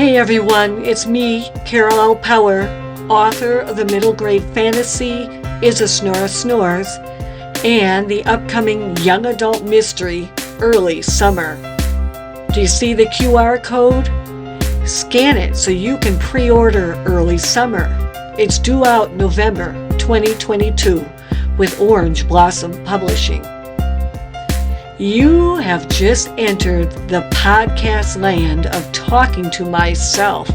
Hey everyone, it's me, Carol Paur, author of the middle grade fantasy Is a Snore Snores and the upcoming young adult mystery Early Summer. Do you see the QR code? Scan it so you can pre-order Early Summer. It's due out November 2022 with Orange Blossom Publishing. You have just entered the podcast land of talking to myself,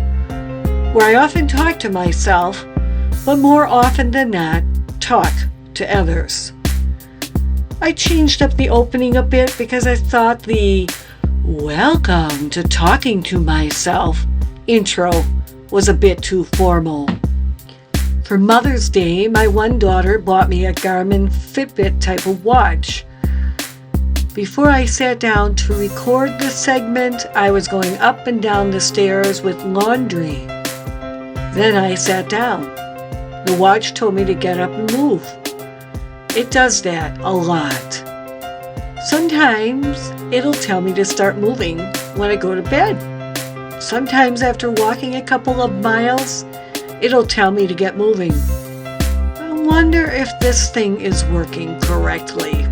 where I often talk to myself, but more often than not, talk to others. I changed up the opening a bit because I thought the "Welcome to Talking to Myself" intro was a bit too formal. For Mother's Day, my one daughter bought me a Garmin Fitbit type of watch. Before I sat down to record this segment, I was going up and down the stairs with laundry. Then I sat down. The watch told me to get up and move. It does that a lot. Sometimes it'll tell me to start moving when I go to bed. Sometimes after walking a couple of miles, it'll tell me to get moving. I wonder if this thing is working correctly.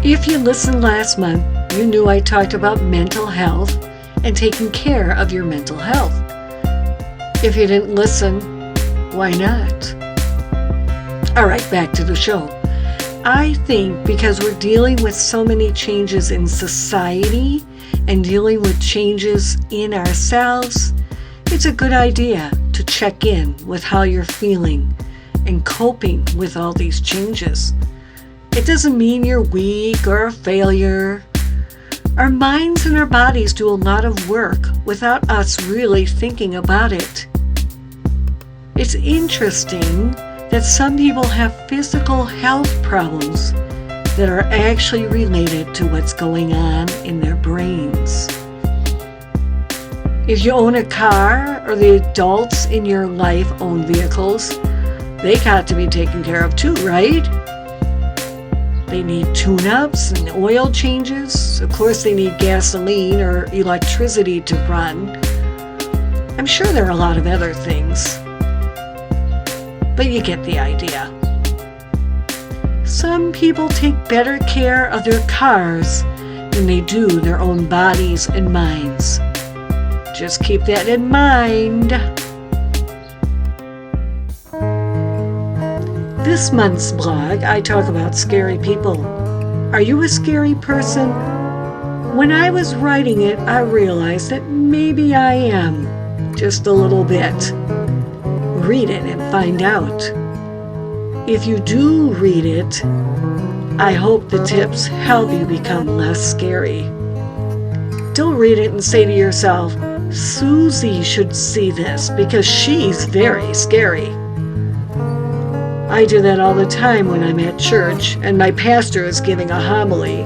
If you listened last month, you knew I talked about mental health and taking care of your mental health. If you didn't listen, why not? All right, back to the show. I think because we're dealing with so many changes in society and dealing with changes in ourselves, it's a good idea to check in with how you're feeling and coping with all these changes. It doesn't mean you're weak or a failure. Our minds and our bodies do a lot of work without us really thinking about it. It's interesting that some people have physical health problems that are actually related to what's going on in their brains. If you own a car or the adults in your life own vehicles, they got to be taken care of too, right? They need tune-ups and oil changes. Of course, they need gasoline or electricity to run. I'm sure there are a lot of other things, but you get the idea. Some people take better care of their cars than they do their own bodies and minds. Just keep that in mind. This month's blog, I talk about scary people. Are you a scary person? When I was writing it, I realized that maybe I am, just a little bit. Read it and find out. If you do read it, I hope the tips help you become less scary. Don't read it and say to yourself, Susie should see this because she's very scary. I do that all the time when I'm at church and my pastor is giving a homily.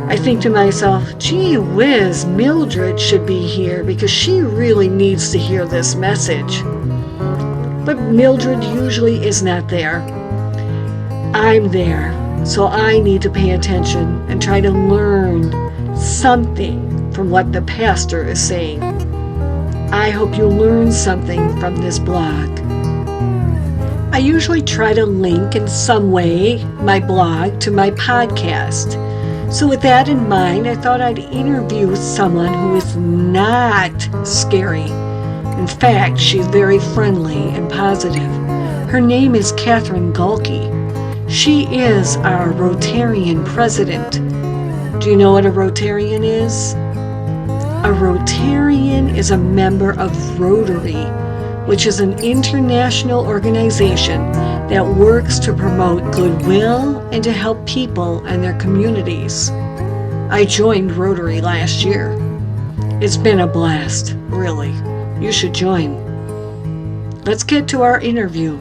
I think to myself, gee whiz, Mildred should be here because she really needs to hear this message. But Mildred usually is not there. I'm there, so I need to pay attention and try to learn something from what the pastor is saying. I hope you learn something from this blog. I usually try to link in some way my blog to my podcast. So with that in mind, I thought I'd interview someone who is not scary. In fact, she's very friendly and positive. Her name is Katherine Gaulke. She is our Rotarian president. Do you know what a Rotarian is? A Rotarian is a member of Rotary, which is an international organization that works to promote goodwill and to help people and their communities. I joined Rotary last year. It's been a blast, really. You should join. Let's get to our interview.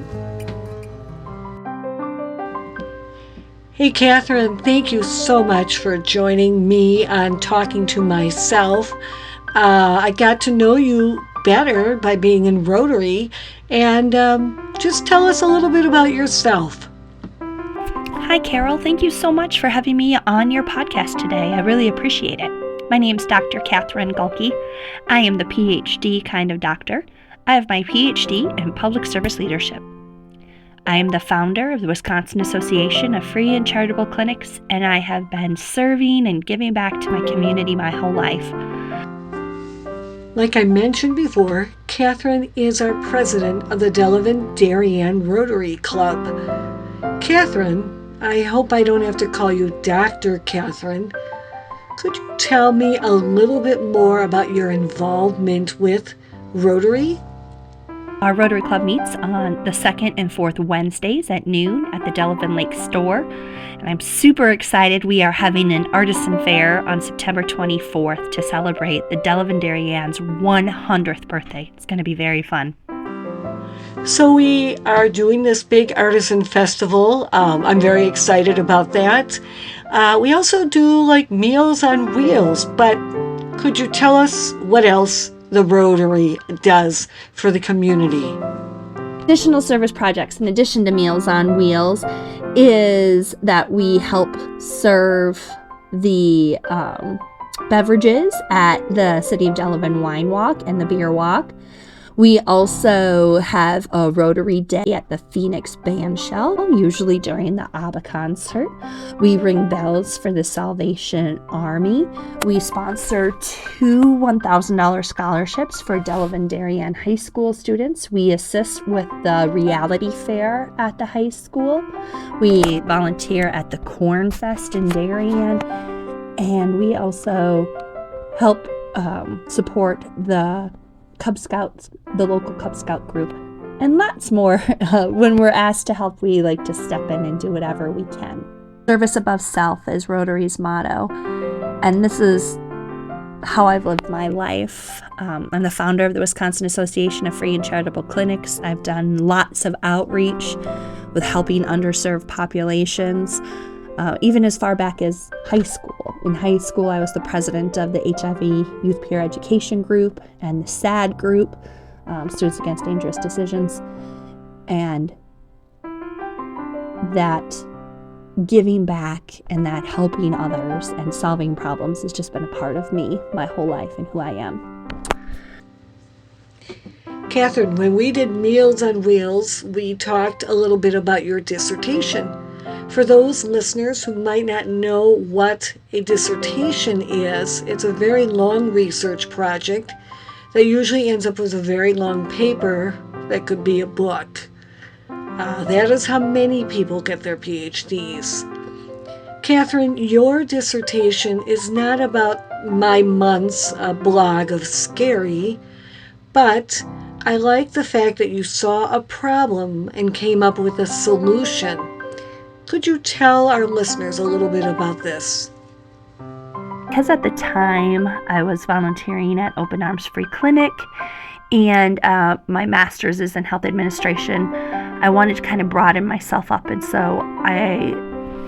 Hey, Katherine, thank you so much for joining me on Talking to Myself. I got to know you better by being in Rotary, and just tell us a little bit about yourself. Hi, Carol. Thank you so much for having me on your podcast today. I really appreciate it. My name's Dr. Katherine Gaulke. I am the PhD kind of doctor. I have my PhD in Public Service Leadership. I am the founder of the Wisconsin Association of Free and Charitable Clinics, and I have been serving and giving back to my community my whole life. Like I mentioned before, Katherine is our president of the Delavan Darien Rotary Club. Katherine, I hope I don't have to call you Dr. Katherine. Could you tell me a little bit more about your involvement with Rotary? Our Rotary Club meets on the second and fourth Wednesdays at noon at the Delavan Lake store. And I'm super excited. We are having an artisan fair on September 24th to celebrate the Delavan Darien's 100th birthday. It's going to be very fun. So we are doing this big artisan festival. I'm very excited about that. We also do like Meals on Wheels, but could you tell us what else the Rotary does for the community? Additional service projects, in addition to Meals on Wheels, is that we help serve the beverages at the City of Delavan Wine Walk and the Beer Walk. We also have a Rotary Day at the Phoenix Band Shell, usually during the ABBA concert. We ring bells for the Salvation Army. We sponsor 2 $1,000 scholarships for Delavan Darien High School students. We assist with the reality fair at the high school. We volunteer at the Corn Fest in Darien. And we also help support the Cub Scouts, the local Cub Scout group, and lots more. When we're asked to help, we like to step in and do whatever we can. Service above self is Rotary's motto, and this is how I've lived my life. I'm the founder of the Wisconsin Association of Free and Charitable Clinics. I've done lots of outreach with helping underserved populations, even as far back as high school. In high school, I was the president of the HIV Youth Peer Education Group and the SAD group, Students Against Dangerous Decisions. And that giving back and that helping others and solving problems has just been a part of me my whole life and who I am. Katherine, when we did Meals on Wheels, we talked a little bit about your dissertation. For those listeners who might not know what a dissertation is, it's a very long research project that usually ends up with a very long paper that could be a book. That is how many people get their PhDs. Katherine, your dissertation is not about my month's blog of scary, but I like the fact that you saw a problem and came up with a solution. Could you tell our listeners a little bit about this? Because at the time I was volunteering at Open Arms Free Clinic and my master's is in health administration, I wanted to kind of broaden myself up, and so I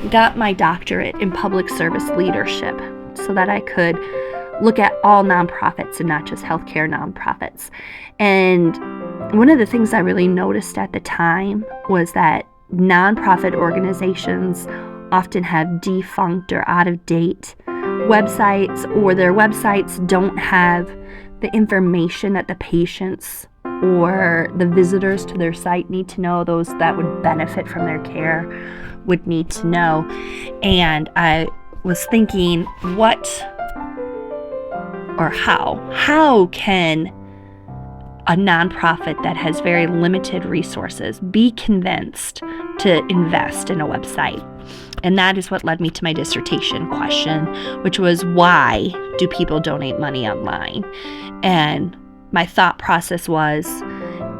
got my doctorate in public service leadership so that I could look at all nonprofits and not just healthcare nonprofits. And one of the things I really noticed at the time was that nonprofit organizations often have defunct or out-of-date websites, or their websites don't have the information that the patients or the visitors to their site need to know, those that would benefit from their care would need to know. And I was thinking, how can a nonprofit that has very limited resources be convinced to invest in a website? And that is what led me to my dissertation question, which was, why do people donate money online? And my thought process was,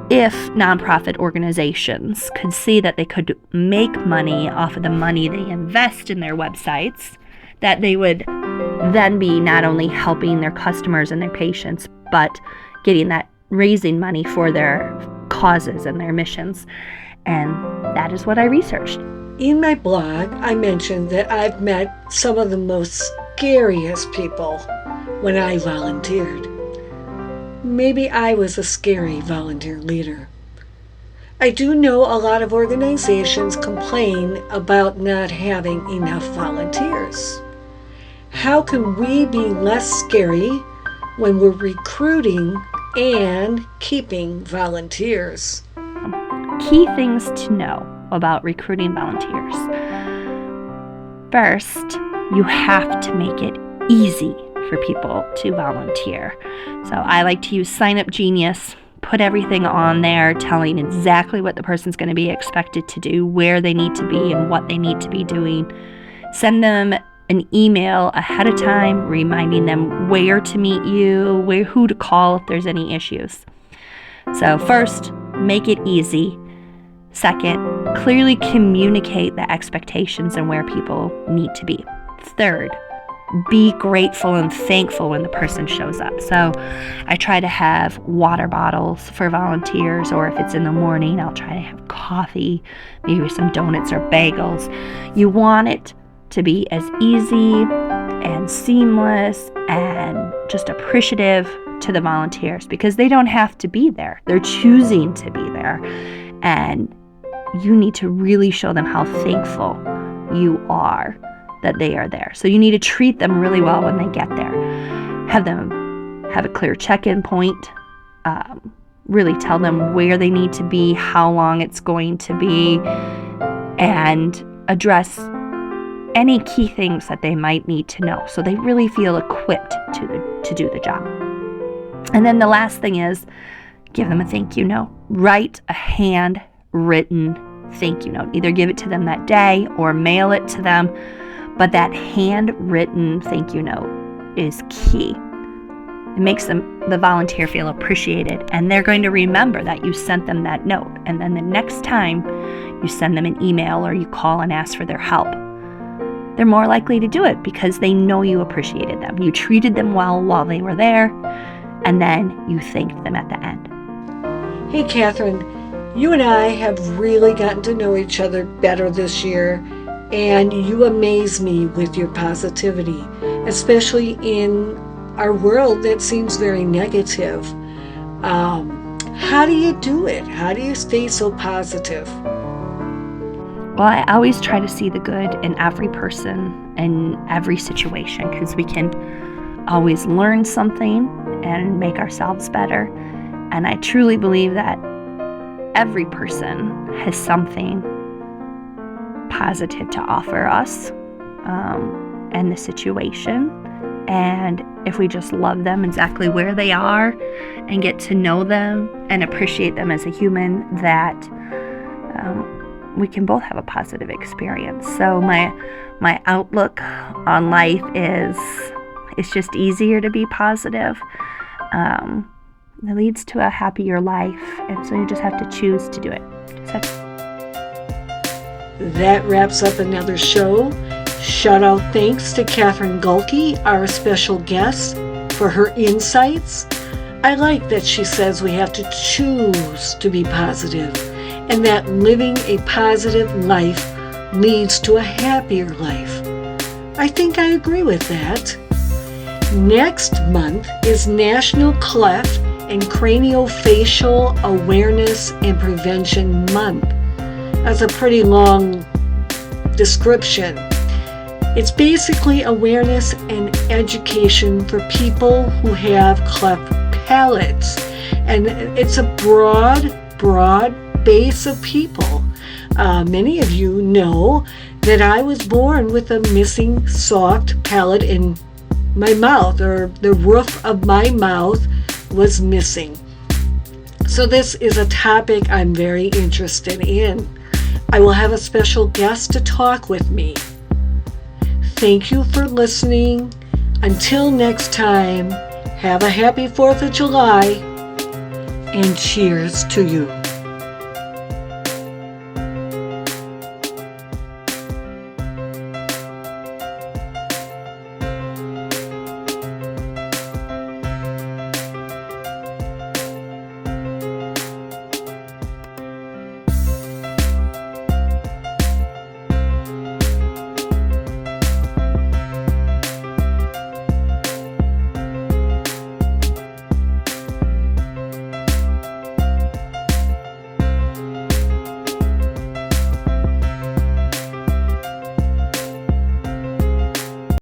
if nonprofit organizations could see that they could make money off of the money they invest in their websites, that they would then be not only helping their customers and their patients, but raising money for their causes and their missions. And that is what I researched. In my blog, I mentioned that I've met some of the most scariest people when I volunteered. Maybe I was a scary volunteer leader. I do know a lot of organizations complain about not having enough volunteers. How can we be less scary when we're recruiting and keeping volunteers? Key things to know about recruiting volunteers. First, you have to make it easy for people to volunteer. So I like to use Sign Up Genius, put everything on there, telling exactly what the person's going to be expected to do, where they need to be, and what they need to be doing. Send them an email ahead of time, reminding them where to meet you, who to call if there's any issues. So first, make it easy. Second, clearly communicate the expectations and where people need to be. Third, be grateful and thankful when the person shows up. So I try to have water bottles for volunteers, or if it's in the morning, I'll try to have coffee, maybe with some donuts or bagels. You want it to be as easy and seamless and just appreciative to the volunteers, because they don't have to be there. They're choosing to be there. And you need to really show them how thankful you are that they are there. So you need to treat them really well when they get there. Have them have a clear check-in point. Really tell them where they need to be, how long it's going to be, and address any key things that they might need to know, so they really feel equipped to do the job. And then the last thing is, give them a thank you note. Write a handwritten thank you note. Either give it to them that day or mail it to them, but that handwritten thank you note is key. It makes the volunteer feel appreciated, and they're going to remember that you sent them that note. And then the next time you send them an email or you call and ask for their help, they're more likely to do it because they know you appreciated them. You treated them well while they were there, and then you thanked them at the end. Hey, Katherine, you and I have really gotten to know each other better this year, and you amaze me with your positivity, especially in our world that seems very negative. How do you do it? How do you stay so positive? Well, I always try to see the good in every person and every situation, because we can always learn something and make ourselves better. And I truly believe that every person has something positive to offer us and the situation. And if we just love them exactly where they are and get to know them and appreciate them as a human, that we can both have a positive experience. So my outlook on life is, it's just easier to be positive. It leads to a happier life, and so you just have to choose to do it. So that wraps up another show. Shout out thanks to Katherine Gaulke, our special guest, for her insights. I like that she says we have to choose to be positive, and that living a positive life leads to a happier life. I think I agree with that. Next month is National Cleft and Craniofacial Awareness and Prevention Month. That's a pretty long description. It's basically awareness and education for people who have cleft palates. And it's a broad base of people. Many of you know that I was born with a missing soft palate in my mouth, or the roof of my mouth was missing. So this is a topic I'm very interested in. I will have a special guest to talk with me. Thank you for listening. Until next time, have a happy 4th of July, and cheers to you.